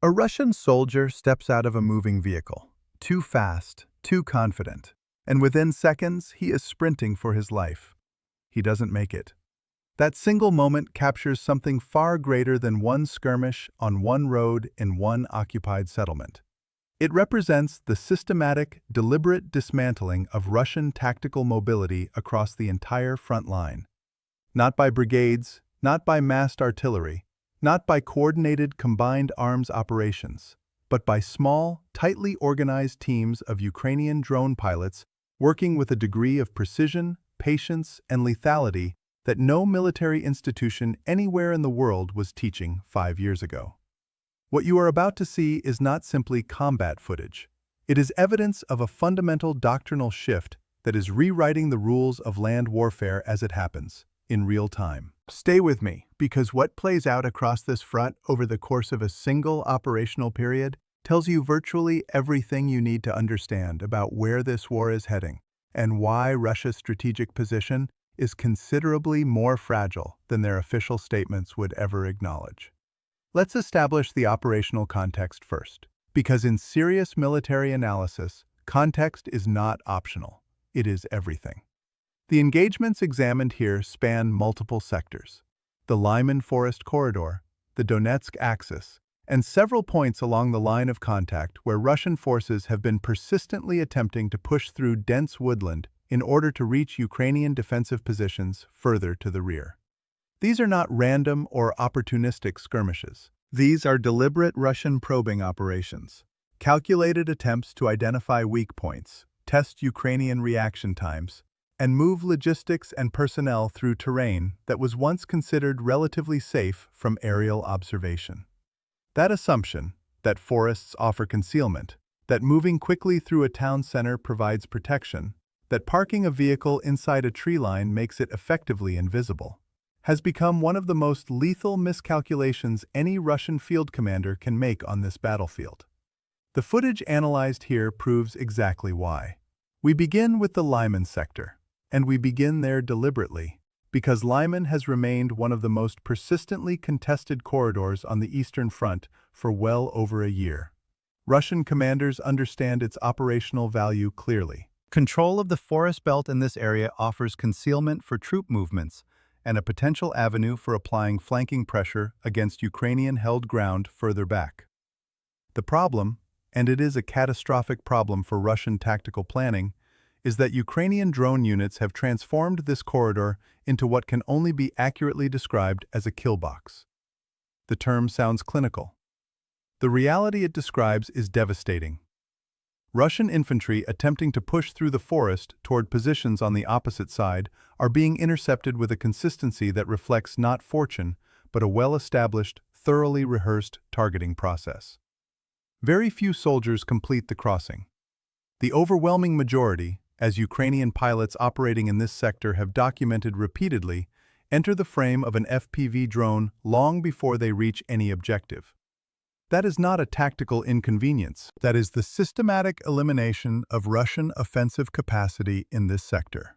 A Russian soldier steps out of a moving vehicle, too fast, too confident, and within seconds he is sprinting for his life. He doesn't make it. That single moment captures something far greater than one skirmish on one road in one occupied settlement. It represents the systematic, deliberate dismantling of Russian tactical mobility across the entire front line. Not by brigades, not by massed artillery, not by coordinated combined arms operations, but by small, tightly organized teams of Ukrainian drone pilots working with a degree of precision, patience, and lethality that no military institution anywhere in the world was teaching 5 years ago. What you are about to see is not simply combat footage. It is evidence of a fundamental doctrinal shift that is rewriting the rules of land warfare as it happens, in real time. Stay with me, because what plays out across this front over the course of a single operational period tells you virtually everything you need to understand about where this war is heading and why Russia's strategic position is considerably more fragile than their official statements would ever acknowledge. Let's establish the operational context first, because in serious military analysis, context is not optional. It is everything. The engagements examined here span multiple sectors: the Lyman forest corridor, the Donetsk axis, and several points along the line of contact where Russian forces have been persistently attempting to push through dense woodland in order to reach Ukrainian defensive positions further to the rear. These are not random or opportunistic skirmishes. These are deliberate Russian probing operations, calculated attempts to identify weak points, test Ukrainian reaction times, and move logistics and personnel through terrain that was once considered relatively safe from aerial observation. That assumption, that forests offer concealment, that moving quickly through a town center provides protection, that parking a vehicle inside a tree line makes it effectively invisible, has become one of the most lethal miscalculations any Russian field commander can make on this battlefield. The footage analyzed here proves exactly why. We begin with the Lyman sector, and we begin there deliberately, because Lyman has remained one of the most persistently contested corridors on the Eastern Front for well over a year. Russian commanders understand its operational value clearly. Control of the forest belt in this area offers concealment for troop movements and a potential avenue for applying flanking pressure against Ukrainian-held ground further back. The problem, and it is a catastrophic problem for Russian tactical planning, is that Ukrainian drone units have transformed this corridor into what can only be accurately described as a kill box. The term sounds clinical. The reality it describes is devastating. Russian infantry attempting to push through the forest toward positions on the opposite side are being intercepted with a consistency that reflects not fortune, but a well-established, thoroughly rehearsed targeting process. Very few soldiers complete the crossing. The overwhelming majority, as Ukrainian pilots operating in this sector have documented repeatedly, enter the frame of an FPV drone long before they reach any objective. That is not a tactical inconvenience. That is the systematic elimination of Russian offensive capacity in this sector.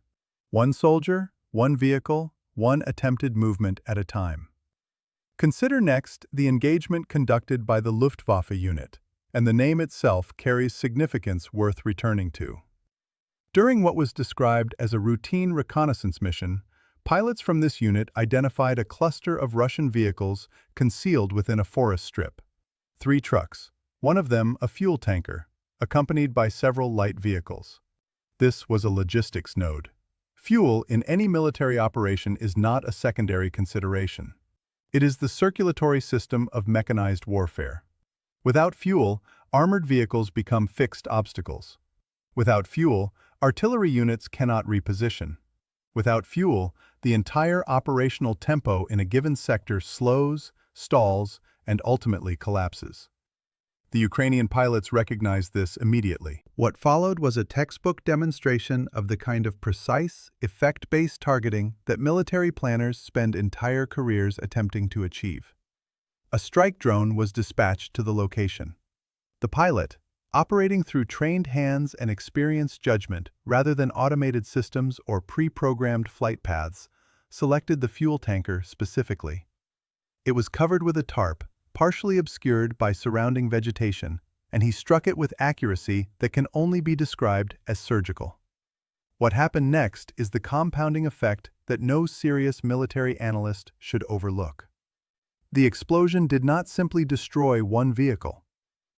One soldier, one vehicle, one attempted movement at a time. Consider next the engagement conducted by the Luftwaffe unit, and the name itself carries significance worth returning to. During what was described as a routine reconnaissance mission, pilots from this unit identified a cluster of Russian vehicles concealed within a forest strip. 3 trucks, one of them a fuel tanker, accompanied by several light vehicles. This was a logistics node. Fuel in any military operation is not a secondary consideration. It is the circulatory system of mechanized warfare. Without fuel, armored vehicles become fixed obstacles. Without fuel, artillery units cannot reposition. Without fuel, the entire operational tempo in a given sector slows, stalls, and ultimately collapses. The Ukrainian pilots recognized this immediately. What followed was a textbook demonstration of the kind of precise, effect-based targeting that military planners spend entire careers attempting to achieve. A strike drone was dispatched to the location. The pilot, operating through trained hands and experienced judgment rather than automated systems or pre-programmed flight paths, selected the fuel tanker specifically. It was covered with a tarp, partially obscured by surrounding vegetation, and he struck it with accuracy that can only be described as surgical. What happened next is the compounding effect that no serious military analyst should overlook. The explosion did not simply destroy one vehicle.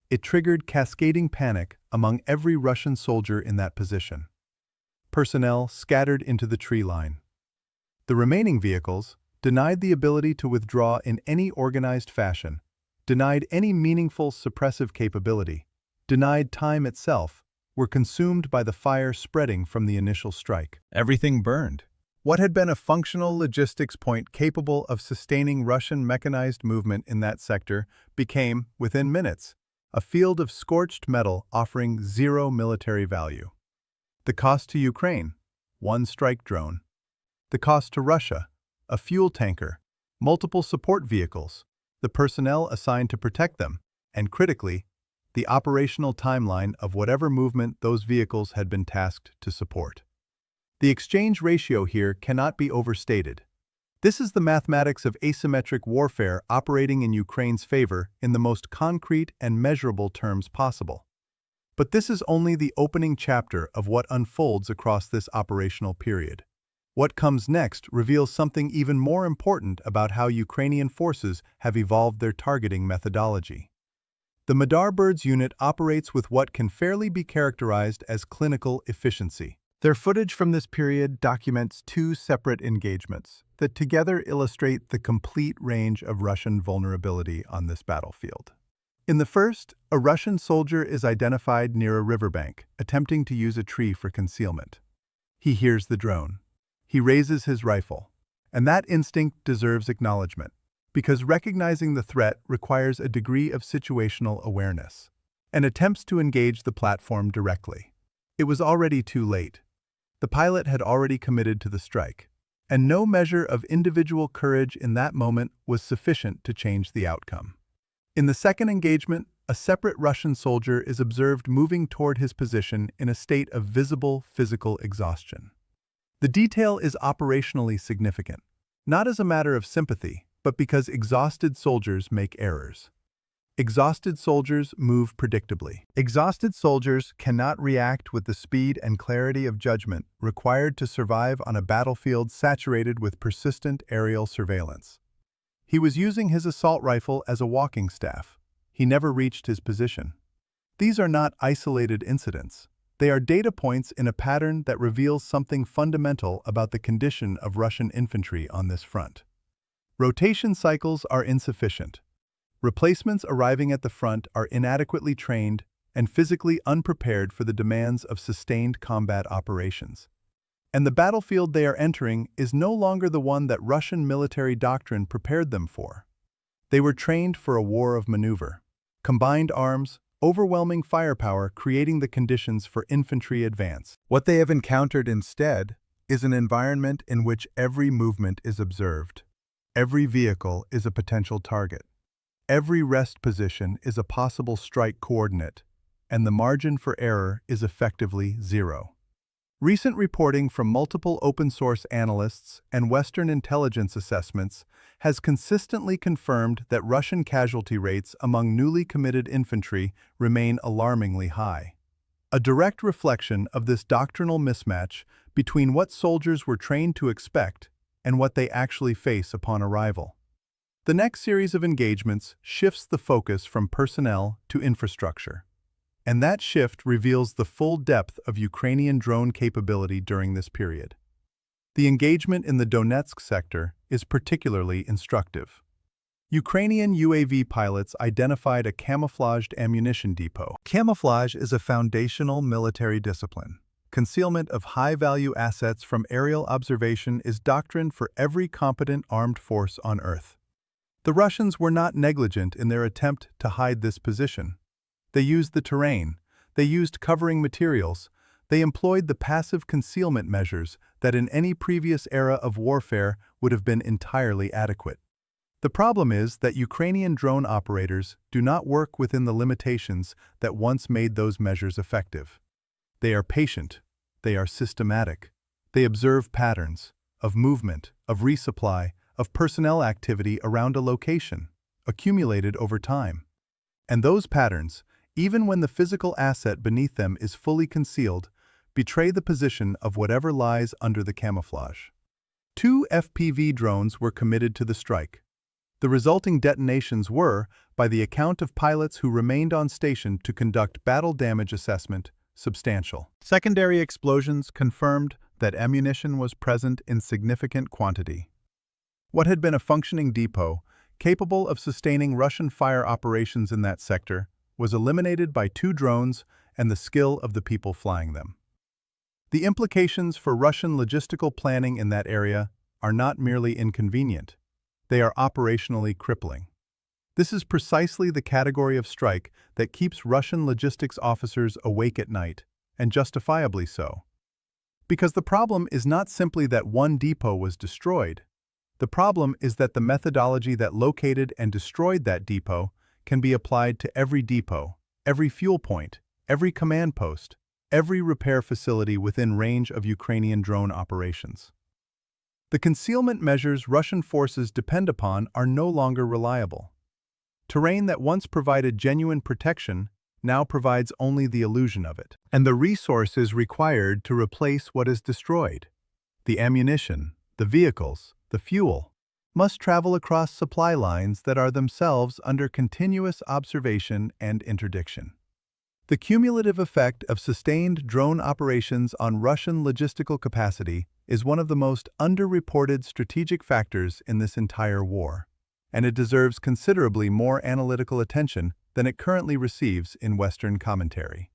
It triggered cascading panic among every Russian soldier in that position. Personnel scattered into the tree line. The remaining vehicles, denied the ability to withdraw in any organized fashion, denied any meaningful suppressive capability, denied time itself, were consumed by the fire spreading from the initial strike. Everything burned. What had been a functional logistics point capable of sustaining Russian mechanized movement in that sector became, within minutes, a field of scorched metal offering zero military value. The cost to Ukraine, one strike drone. The cost to Russia, a fuel tanker, multiple support vehicles, the personnel assigned to protect them, and critically, the operational timeline of whatever movement those vehicles had been tasked to support. The exchange ratio here cannot be overstated. This is the mathematics of asymmetric warfare operating in Ukraine's favor in the most concrete and measurable terms possible. But this is only the opening chapter of what unfolds across this operational period. What comes next reveals something even more important about how Ukrainian forces have evolved their targeting methodology. The Madarbirds unit operates with what can fairly be characterized as clinical efficiency. Their footage from this period documents two separate engagements that together illustrate the complete range of Russian vulnerability on this battlefield. In the first, a Russian soldier is identified near a riverbank, attempting to use a tree for concealment. He hears the drone. He raises his rifle, and that instinct deserves acknowledgement, because recognizing the threat requires a degree of situational awareness, and attempts to engage the platform directly. It was already too late. The pilot had already committed to the strike, and no measure of individual courage in that moment was sufficient to change the outcome. In the second engagement, a separate Russian soldier is observed moving toward his position in a state of visible physical exhaustion. The detail is operationally significant, not as a matter of sympathy, but because exhausted soldiers make errors. Exhausted soldiers move predictably. Exhausted soldiers cannot react with the speed and clarity of judgment required to survive on a battlefield saturated with persistent aerial surveillance. He was using his assault rifle as a walking staff. He never reached his position. These are not isolated incidents. They are data points in a pattern that reveals something fundamental about the condition of Russian infantry on this front. Rotation cycles are insufficient. Replacements arriving at the front are inadequately trained and physically unprepared for the demands of sustained combat operations. And the battlefield they are entering is no longer the one that Russian military doctrine prepared them for. They were trained for a war of maneuver. Combined arms, overwhelming firepower creating the conditions for infantry advance. What they have encountered instead is an environment in which every movement is observed. Every vehicle is a potential target. Every rest position is a possible strike coordinate, and the margin for error is effectively zero. Recent reporting from multiple open-source analysts and Western intelligence assessments has consistently confirmed that Russian casualty rates among newly committed infantry remain alarmingly high. A direct reflection of this doctrinal mismatch between what soldiers were trained to expect and what they actually face upon arrival. The next series of engagements shifts the focus from personnel to infrastructure. And that shift reveals the full depth of Ukrainian drone capability during this period. The engagement in the Donetsk sector is particularly instructive. Ukrainian UAV pilots identified a camouflaged ammunition depot. Camouflage is a foundational military discipline. Concealment of high-value assets from aerial observation is doctrine for every competent armed force on Earth. The Russians were not negligent in their attempt to hide this position. They used the terrain, they used covering materials, they employed the passive concealment measures that in any previous era of warfare would have been entirely adequate. The problem is that Ukrainian drone operators do not work within the limitations that once made those measures effective. They are patient, they are systematic, they observe patterns of movement, of resupply, of personnel activity around a location, accumulated over time. And those patterns, even when the physical asset beneath them is fully concealed, betray the position of whatever lies under the camouflage. 2 FPV drones were committed to the strike. The resulting detonations were, by the account of pilots who remained on station to conduct battle damage assessment, substantial. Secondary explosions confirmed that ammunition was present in significant quantity. What had been a functioning depot, capable of sustaining Russian fire operations in that sector, was eliminated by 2 drones and the skill of the people flying them. The implications for Russian logistical planning in that area are not merely inconvenient. They are operationally crippling. This is precisely the category of strike that keeps Russian logistics officers awake at night, and justifiably so. Because the problem is not simply that one depot was destroyed. The problem is that the methodology that located and destroyed that depot can be applied to every depot, every fuel point, every command post, every repair facility within range of Ukrainian drone operations. The concealment measures Russian forces depend upon are no longer reliable. Terrain that once provided genuine protection now provides only the illusion of it. And the resources required to replace what is destroyed, the ammunition, the vehicles, the fuel, must travel across supply lines that are themselves under continuous observation and interdiction. The cumulative effect of sustained drone operations on Russian logistical capacity is one of the most underreported strategic factors in this entire war, and it deserves considerably more analytical attention than it currently receives in Western commentary.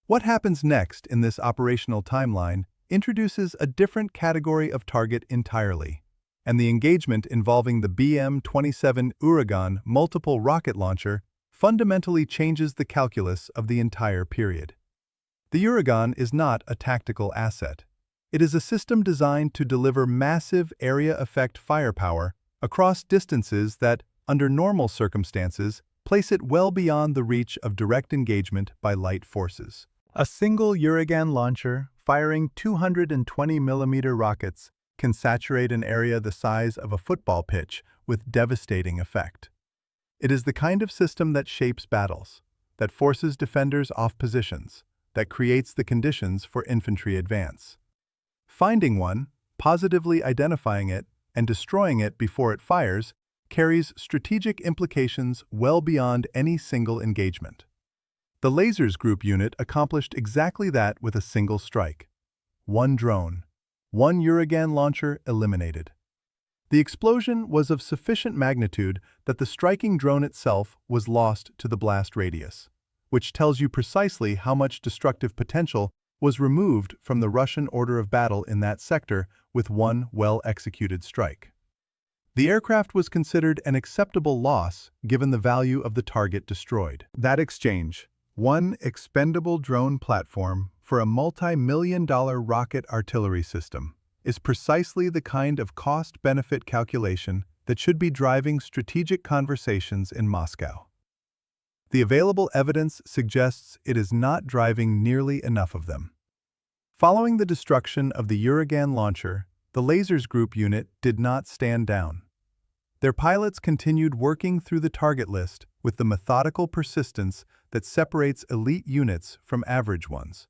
What happens next in this operational timeline introduces a different category of target entirely, and the engagement involving the BM-27 Uragan multiple rocket launcher fundamentally changes the calculus of the entire period. The Uragan is not a tactical asset. It is a system designed to deliver massive area effect firepower across distances that, under normal circumstances, place it well beyond the reach of direct engagement by light forces. A single Uragan launcher, firing 220mm rockets, can saturate an area the size of a football pitch with devastating effect. It is the kind of system that shapes battles, that forces defenders off positions, that creates the conditions for infantry advance. Finding one, positively identifying it, and destroying it before it fires carries strategic implications well beyond any single engagement. The Lasers Group unit accomplished exactly that with a single strike. 1 drone, 1 Uragan launcher eliminated. The explosion was of sufficient magnitude that the striking drone itself was lost to the blast radius, which tells you precisely how much destructive potential was removed from the Russian order of battle in that sector with one well-executed strike. The aircraft was considered an acceptable loss given the value of the target destroyed. That exchange, one expendable drone platform for a multi-million-dollar rocket artillery system, is precisely the kind of cost-benefit calculation that should be driving strategic conversations in Moscow. The available evidence suggests it is not driving nearly enough of them. Following the destruction of the Uragan launcher, the Lasers Group unit did not stand down. Their pilots continued working through the target list with the methodical persistence that separates elite units from average ones.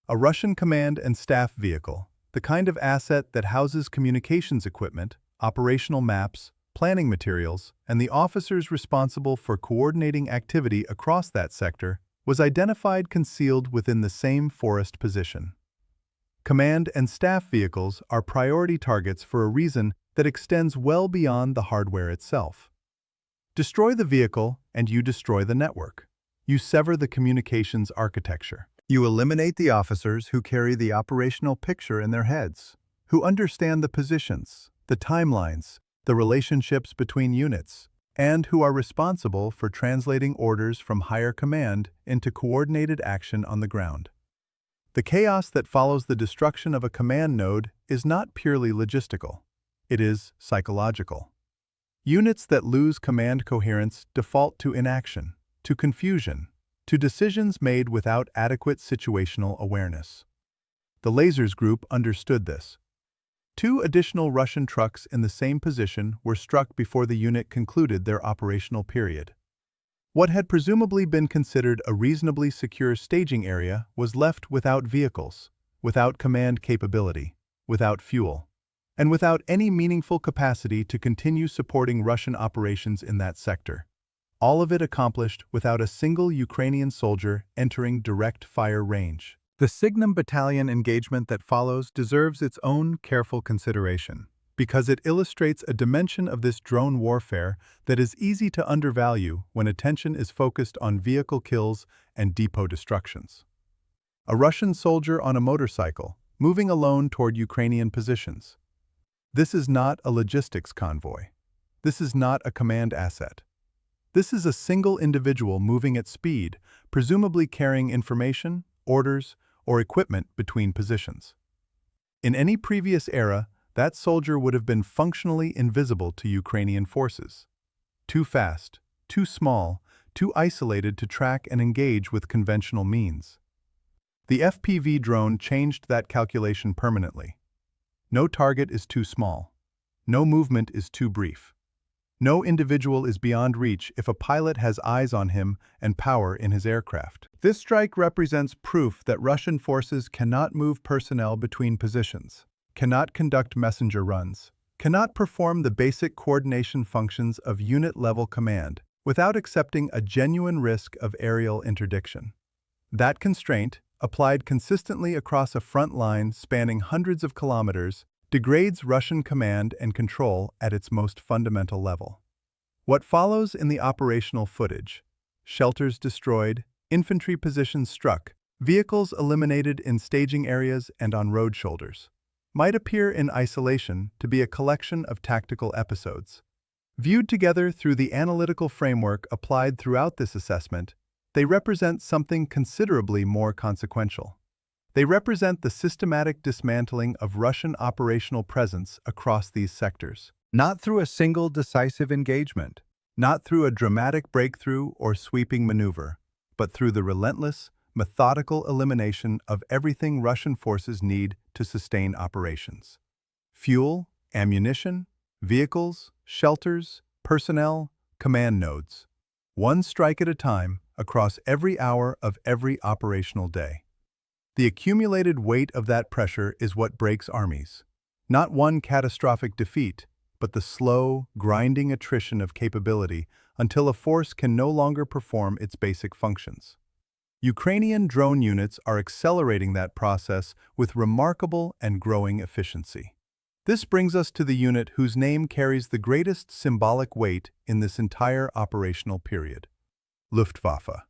A Russian command and staff vehicle, the kind of asset that houses communications equipment, operational maps, planning materials, and the officers responsible for coordinating activity across that sector, was identified concealed within the same forest position. Command and staff vehicles are priority targets for a reason that extends well beyond the hardware itself. Destroy the vehicle and you destroy the network. You sever the communications architecture. You eliminate the officers who carry the operational picture in their heads, who understand the positions, the timelines, the relationships between units, and who are responsible for translating orders from higher command into coordinated action on the ground. The chaos that follows the destruction of a command node is not purely logistical. It is psychological. Units that lose command coherence default to inaction, to confusion, to decisions made without adequate situational awareness. The Lasers Group understood this. 2 additional Russian trucks in the same position were struck before the unit concluded their operational period. What had presumably been considered a reasonably secure staging area was left without vehicles, without command capability, without fuel, and without any meaningful capacity to continue supporting Russian operations in that sector. All of it accomplished without a single Ukrainian soldier entering direct fire range. The Signum Battalion engagement that follows deserves its own careful consideration, because it illustrates a dimension of this drone warfare that is easy to undervalue when attention is focused on vehicle kills and depot destructions. A Russian soldier on a motorcycle, moving alone toward Ukrainian positions. This is not a logistics convoy. This is not a command asset. This is a single individual moving at speed, presumably carrying information, orders, or equipment between positions. In any previous era, that soldier would have been functionally invisible to Ukrainian forces. Too fast, too small, too isolated to track and engage with conventional means. The FPV drone changed that calculation permanently. No target is too small. No movement is too brief. No individual is beyond reach if a pilot has eyes on him and power in his aircraft. This strike represents proof that Russian forces cannot move personnel between positions, cannot conduct messenger runs, cannot perform the basic coordination functions of unit-level command without accepting a genuine risk of aerial interdiction. That constraint, applied consistently across a front line spanning hundreds of kilometers, degrades Russian command and control at its most fundamental level. What follows in the operational footage: shelters destroyed, infantry positions struck, vehicles eliminated in staging areas and on road shoulders, might appear in isolation to be a collection of tactical episodes. Viewed together through the analytical framework applied throughout this assessment, they represent something considerably more consequential. They represent the systematic dismantling of Russian operational presence across these sectors. Not through a single decisive engagement, not through a dramatic breakthrough or sweeping maneuver, but through the relentless, methodical elimination of everything Russian forces need to sustain operations. Fuel, ammunition, vehicles, shelters, personnel, command nodes. One strike at a time across every hour of every operational day. The accumulated weight of that pressure is what breaks armies. Not one catastrophic defeat, but the slow, grinding attrition of capability until a force can no longer perform its basic functions. Ukrainian drone units are accelerating that process with remarkable and growing efficiency. This brings us to the unit whose name carries the greatest symbolic weight in this entire operational period: Luftwaffe.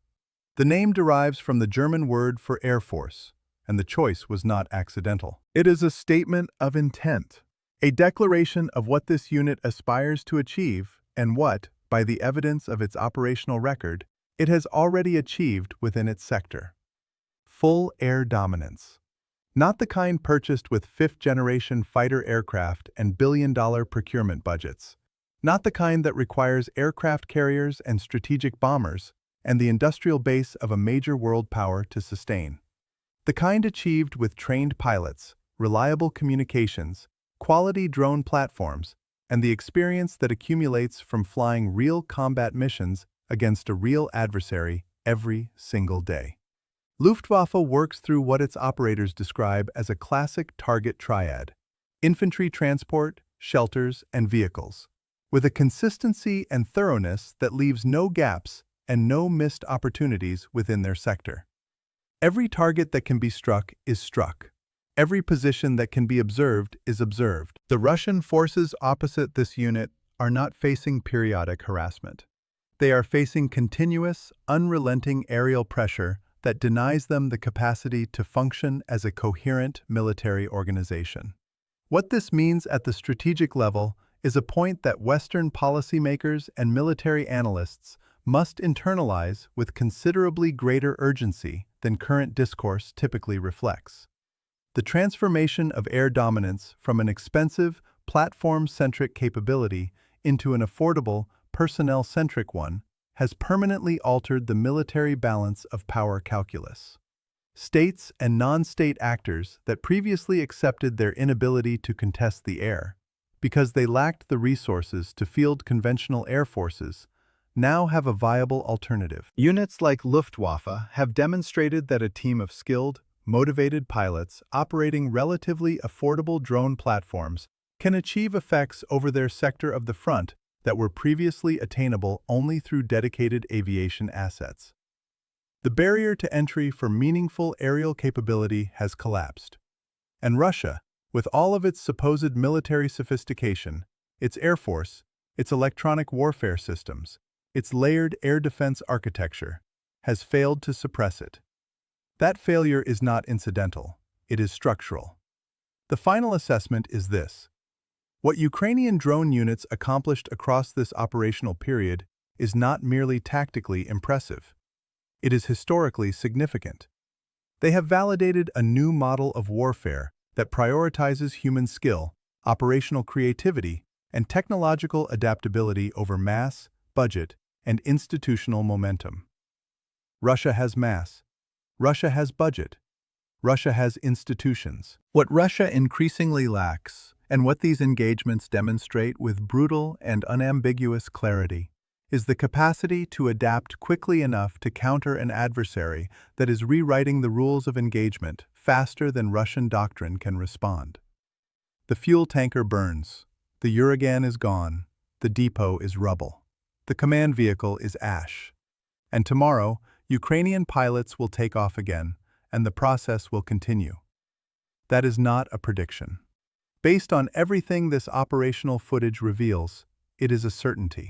The name derives from the German word for Air Force, and the choice was not accidental. It is a statement of intent, a declaration of what this unit aspires to achieve and what, by the evidence of its operational record, it has already achieved within its sector. Full air dominance. Not the kind purchased with fifth-generation fighter aircraft and billion-dollar procurement budgets. Not the kind that requires aircraft carriers and strategic bombers and the industrial base of a major world power to sustain. The kind achieved with trained pilots, reliable communications, quality drone platforms, and the experience that accumulates from flying real combat missions against a real adversary every single day. Luftwaffe works through what its operators describe as a classic target triad: infantry transport, shelters, and vehicles, with a consistency and thoroughness that leaves no gaps and no missed opportunities within their sector. Every target that can be struck is struck. Every position that can be observed is observed. The Russian forces opposite this unit are not facing periodic harassment. They are facing continuous, unrelenting aerial pressure that denies them the capacity to function as a coherent military organization. What this means at the strategic level is a point that Western policymakers and military analysts must internalize with considerably greater urgency than current discourse typically reflects. The transformation of air dominance from an expensive, platform-centric capability into an affordable, personnel-centric one has permanently altered the military balance of power calculus. States and non-state actors that previously accepted their inability to contest the air, because they lacked the resources to field conventional air forces, now have a viable alternative. Units like Luftwaffe have demonstrated that a team of skilled, motivated pilots operating relatively affordable drone platforms can achieve effects over their sector of the front that were previously attainable only through dedicated aviation assets. The barrier to entry for meaningful aerial capability has collapsed. And Russia, with all of its supposed military sophistication, its air force, its electronic warfare systems, its layered air defense architecture, has failed to suppress it. That failure is not incidental, it is structural. The final assessment is this. What Ukrainian drone units accomplished across this operational period is not merely tactically impressive. It is historically significant. They have validated a new model of warfare that prioritizes human skill, operational creativity, and technological adaptability over mass, budget, and institutional momentum. Russia has mass. Russia has budget. Russia has institutions. What Russia increasingly lacks, and what these engagements demonstrate with brutal and unambiguous clarity, is the capacity to adapt quickly enough to counter an adversary that is rewriting the rules of engagement faster than Russian doctrine can respond. The fuel tanker burns. The Uragan is gone. The depot is rubble. The command vehicle is ash. And tomorrow, Ukrainian pilots will take off again, and the process will continue. That is not a prediction. Based on everything this operational footage reveals, it is a certainty.